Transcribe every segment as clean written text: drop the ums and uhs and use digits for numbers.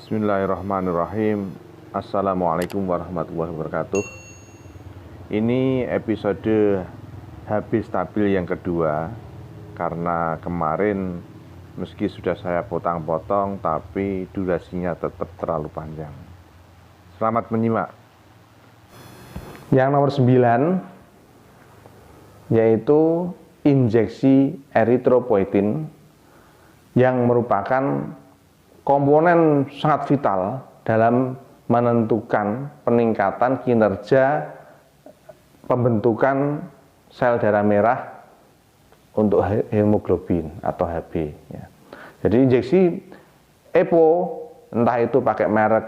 Bismillahirrahmanirrahim. Assalamualaikum warahmatullahi wabarakatuh. Ini episode habis stabil yang kedua, karena kemarin meski sudah saya potong-potong tapi durasinya tetap terlalu panjang. Selamat menyimak. Yang nomor 9 yaitu injeksi eritropoietin yang merupakan komponen sangat vital dalam menentukan peningkatan kinerja pembentukan sel darah merah untuk hemoglobin atau Hb ya. Jadi injeksi EPO, entah itu pakai merek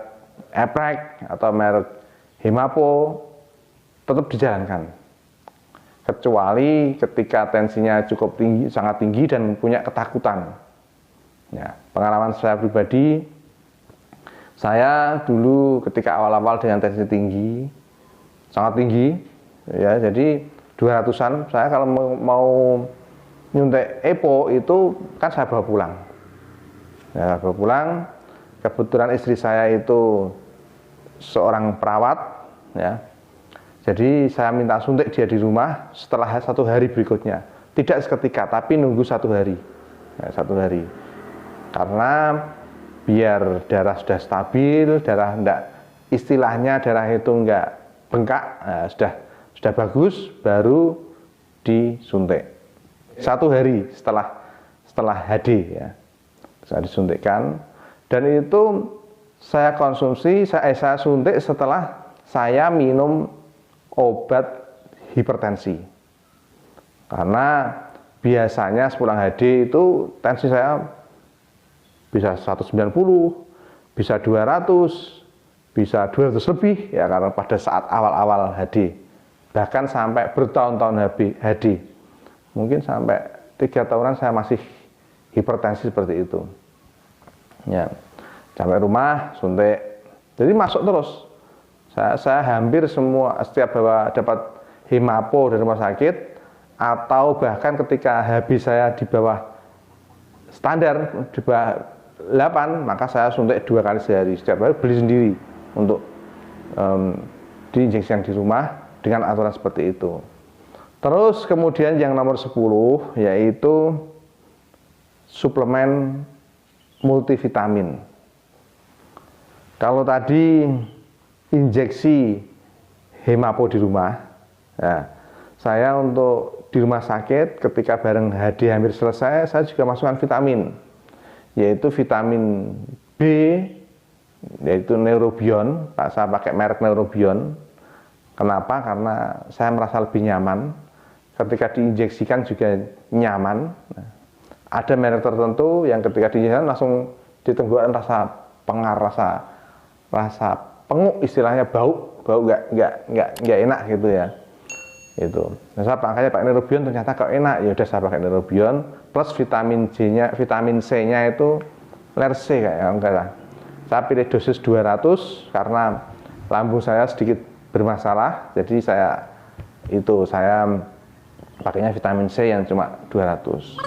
Epreg atau merek Hemapo, tetap dijalankan, kecuali ketika tensinya cukup tinggi, sangat tinggi dan punya ketakutan. Ya, pengalaman saya pribadi, saya dulu ketika awal-awal dengan tensi tinggi, sangat tinggi, ya, jadi 200-an, saya kalau mau nyuntik EPO itu kan saya bawa pulang. Ya, bawa pulang. Kebetulan istri saya itu seorang perawat, ya. Jadi saya minta suntik dia di rumah setelah 1 hari berikutnya. Tidak seketika, tapi nunggu 1 hari. Ya, 1 hari. Karena biar darah sudah stabil, darah enggak, istilahnya darah itu enggak bengkak, nah, sudah bagus, baru disuntik. 1 hari setelah HD ya, saya disuntikkan, dan itu saya konsumsi, saya suntik setelah saya minum obat hipertensi. Karena biasanya sepulang HD itu tensi saya bisa 190, bisa 200, bisa 200 lebih ya, karena pada saat awal-awal HD, bahkan sampai bertahun-tahun HD, mungkin sampai 3 tahunan saya masih hipertensi seperti itu ya. Sampai rumah suntik, jadi masuk terus. Saya hampir semua, setiap dapat Hemapo dari rumah sakit, atau bahkan ketika Hb saya di bawah standar, di bawah 8, maka saya suntik 2 kali sehari. Setiap hari beli sendiri untuk diinjeksi yang di rumah dengan aturan seperti itu. Terus kemudian yang nomor 10 yaitu suplemen multivitamin. Kalau tadi injeksi Hemapo di rumah, ya, saya untuk di rumah sakit ketika bareng HD hampir selesai, saya juga masukkan vitamin, yaitu vitamin B, yaitu Neurobion. Saya pakai merek Neurobion. Kenapa? Karena saya merasa lebih nyaman. Ketika diinjeksikan juga nyaman. Nah, ada merek tertentu yang ketika diinjeksikan langsung di tenggorokan rasa pengar, rasa penguk, istilahnya bau nggak enak gitu ya. Itu. Nah, saya pakai Neurobion, ternyata kok enak, ya udah saya pakai Neurobion plus vitamin C-nya itu Lerce kayak enggak lah. Saya pilih dosis 200 karena lambung saya sedikit bermasalah, jadi saya pakainya vitamin C yang cuma 200.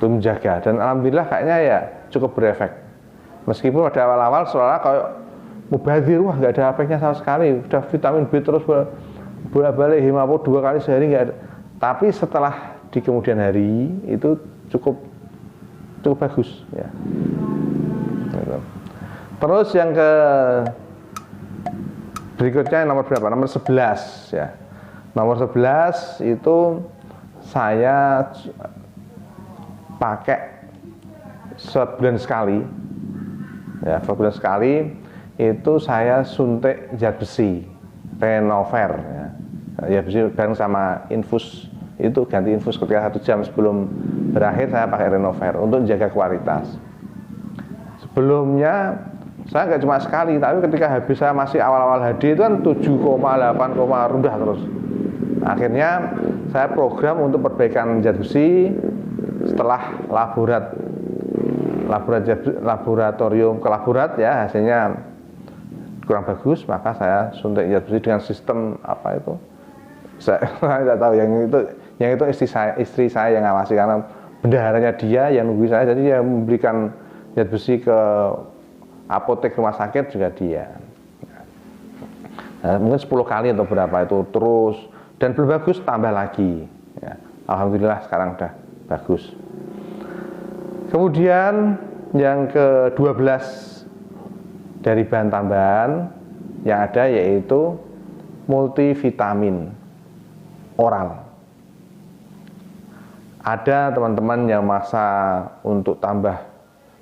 Itu menjaga, dan alhamdulillah kayaknya ya cukup berefek. Meskipun pada awal-awal soalnya kayak mubazir, wah nggak ada efeknya sama sekali, udah vitamin B terus bolak-balik Hemapo 2 kali sehari nggak ada. Tapi setelah di kemudian hari itu cukup bagus ya. Terus yang berikutnya nomor berapa? Nomor 11 ya. Nomor 11 itu saya pakai sebulan sekali. Ya, sebulan sekali itu saya suntik zat besi Renover ya. Ya besi bareng sama infus, itu ganti infus ketika 1 jam sebelum berakhir saya pakai Renover untuk menjaga kualitas. Sebelumnya saya nggak cuma sekali, tapi ketika habis saya masih awal-awal HD itu kan 7,8, rendah terus. Akhirnya saya program untuk perbaikan zat besi. Setelah laboratorium ke laborat ya, hasilnya kurang bagus, maka saya suntik zat besi dengan sistem apa itu, saya tidak tahu, yang itu istri saya yang ngawasi, karena bendaharanya dia yang nunggu saya, jadi dia memberikan zat besi ke apotek rumah sakit juga dia. Nah, mungkin 10 kali atau berapa itu terus, dan belum bagus tambah lagi ya. Alhamdulillah sekarang udah bagus. Kemudian yang ke-12 dari bahan tambahan yang ada yaitu multivitamin oral. Ada teman-teman yang maksa untuk tambah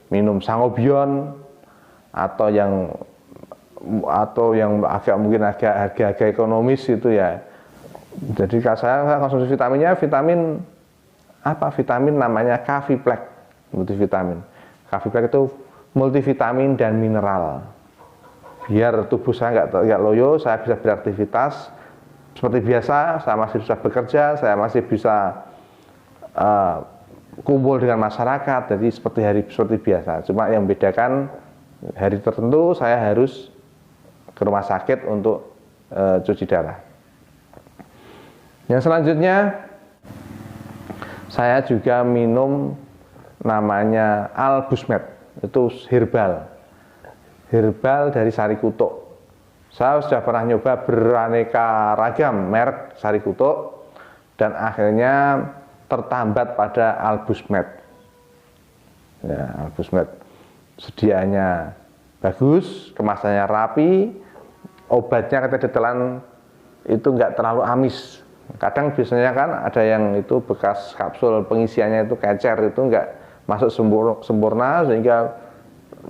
minum sangobion atau yang agak mungkin harga ekonomis itu ya. Jadi kalau saya konsumsi vitaminnya vitamin namanya Kaviplex multivitamin. Kaviplex itu multivitamin dan mineral. Biar tubuh saya nggak loyo, saya bisa beraktivitas seperti biasa, saya masih bisa bekerja, saya masih bisa kumpul dengan masyarakat, jadi seperti biasa. Cuma yang membedakan hari tertentu saya harus ke rumah sakit untuk cuci darah. Yang selanjutnya saya juga minum namanya Albusmed, itu herbal dari sari kutuk. Saya sudah pernah nyoba beraneka ragam merek sari kutuk dan akhirnya tertambat pada Albusmed. Ya, Albusmed sediaannya bagus, kemasannya rapi, obatnya kata ditelan itu nggak terlalu amis. Kadang biasanya kan ada yang itu bekas kapsul pengisiannya itu kecer, itu nggak masuk sempurna sehingga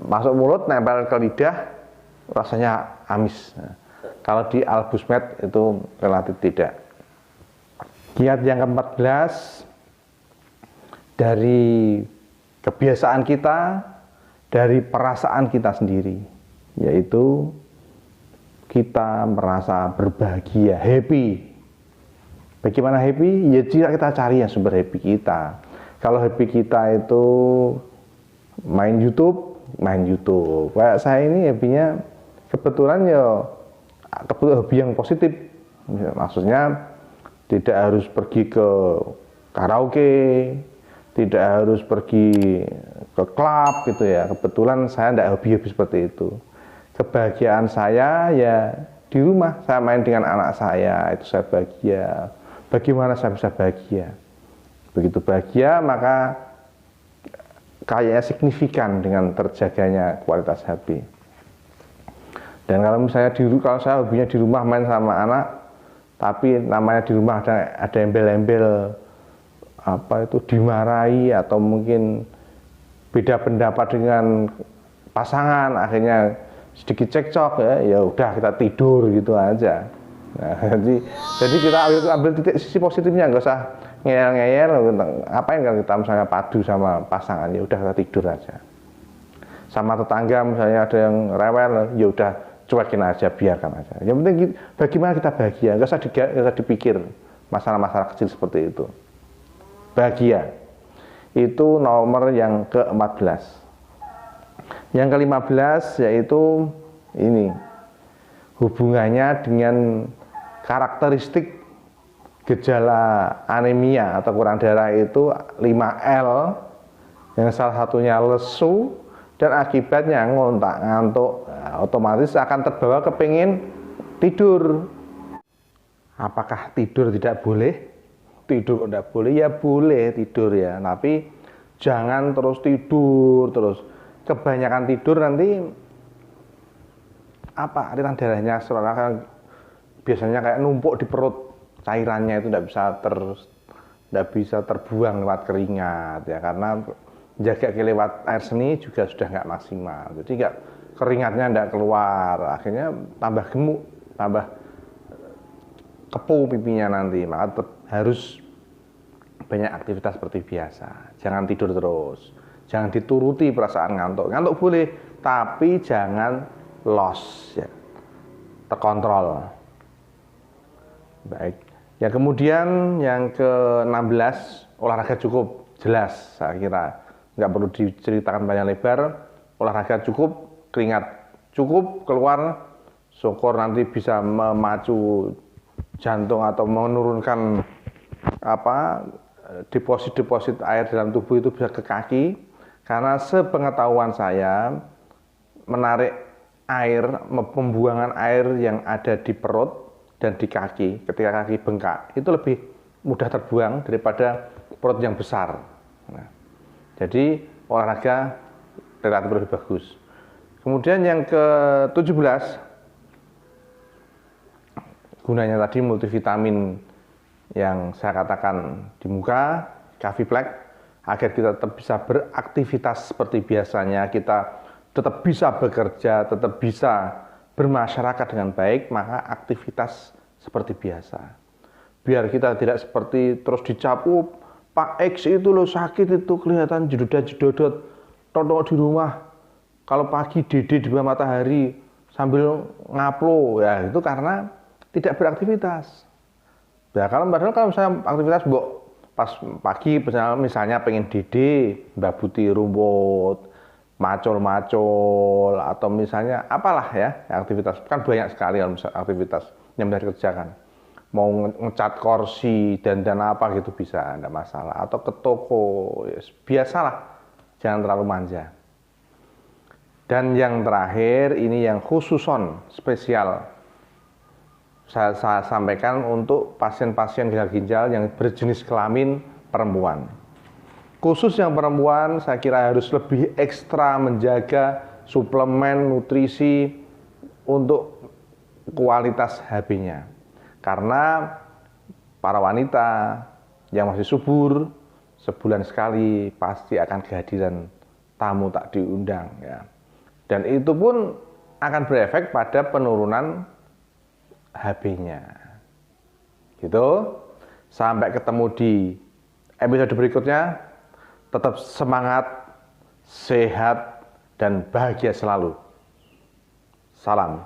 masuk mulut nempel ke lidah rasanya amis. Nah, kalau di Albusmed itu relatif tidak. Kiat yang ke-14 dari kebiasaan kita, dari perasaan kita sendiri, yaitu kita merasa berbahagia, happy. Bagaimana happy? Ya kita cari yang sumber happy kita. Kalau happy kita itu main YouTube. Kayak saya ini happy-nya kebetulan hobi yang positif. Maksudnya tidak harus pergi ke karaoke, tidak harus pergi ke klub gitu ya. Kebetulan saya tidak hobi seperti itu. Kebahagiaan saya ya di rumah, saya main dengan anak saya, itu saya bahagia. Bagaimana saya bisa bahagia? Begitu bahagia maka kayaknya signifikan dengan terjaganya kualitas happy. Dan kalau misalnya kalau saya hobinya di rumah main sama anak, tapi namanya di rumah ada embel-embel dimarahi atau mungkin beda pendapat dengan pasangan, akhirnya sedikit cekcok ya udah kita tidur gitu aja. Nah, jadi kita ambil titik sisi positifnya, nggak usah ngeyel-ngeyel. Apa yang kita misalnya padu sama pasangan, ya udah kita tidur aja. Sama tetangga misalnya ada yang rewel, ya udah cuekin aja, biarkan aja. Yang penting bagaimana kita bahagia, nggak usah dipikir masalah-masalah kecil seperti itu. Bahagia itu nomor yang ke-14. Yang ke-15 yaitu ini, hubungannya dengan karakteristik gejala anemia atau kurang darah itu 5L, yang salah satunya lesu dan akibatnya ngantuk, otomatis akan terbawa kepingin tidur. Apakah tidur tidak boleh? Tidur tidak boleh, ya boleh tidur ya, tapi jangan terus tidur terus. Kebanyakan tidur nanti aliran darahnya biasanya kayak numpuk di perut, cairannya itu tidak bisa terbuang lewat keringat ya, karena jaga lewat air seni juga sudah nggak maksimal, jadi keringatnya tidak keluar, akhirnya tambah gemuk, tambah kepu pipinya nanti. Maka harus banyak aktivitas seperti biasa, jangan tidur terus, jangan dituruti perasaan ngantuk boleh, tapi jangan loss ya, terkontrol. Baik, ya kemudian yang ke-16, olahraga cukup, jelas saya kira nggak perlu diceritakan banyak lebar. Olahraga cukup, keringat cukup keluar, syukur nanti bisa memacu jantung atau menurunkan deposit air dalam tubuh itu bisa ke kaki. Karena sepengetahuan saya menarik air, pembuangan air yang ada di perut dan di kaki ketika kaki bengkak itu lebih mudah terbuang daripada perut yang besar. Nah, jadi olahraga relatif lebih bagus. Kemudian yang ke-17, gunanya tadi multivitamin yang saya katakan di muka, Caviplex, agar kita tetap bisa beraktivitas seperti biasanya, kita tetap bisa bekerja, tetap bisa bermasyarakat dengan baik, maka aktivitas seperti biasa. Biar kita tidak seperti terus dicap, Pak X itu loh sakit itu kelihatan jedodot-jedodot, tonton di rumah. Kalau pagi dede di bawah matahari sambil ngaplo, ya itu karena tidak beraktivitas. Ya padahal kalau misalnya aktivitas pas pagi misalnya pengen dede, mbabuti rumput, macul-macul, atau misalnya apalah ya aktivitas, kan banyak sekali aktivitas yang bisa dikerjakan. Mau ngecat kursi dan apa gitu bisa, enggak masalah. Atau ke toko, ya, biasalah, jangan terlalu manja. Dan yang terakhir, ini yang khususon spesial saya sampaikan untuk pasien-pasien gagal ginjal yang berjenis kelamin perempuan. Khusus yang perempuan, saya kira harus lebih ekstra menjaga suplemen nutrisi untuk kualitas HB-nya. Karena para wanita yang masih subur, sebulan sekali pasti akan kehadiran tamu tak diundang, ya. Dan itu pun akan berefek pada penurunan HB-nya. Gitu. Sampai ketemu di episode berikutnya. Tetap semangat, sehat, dan bahagia selalu. Salam.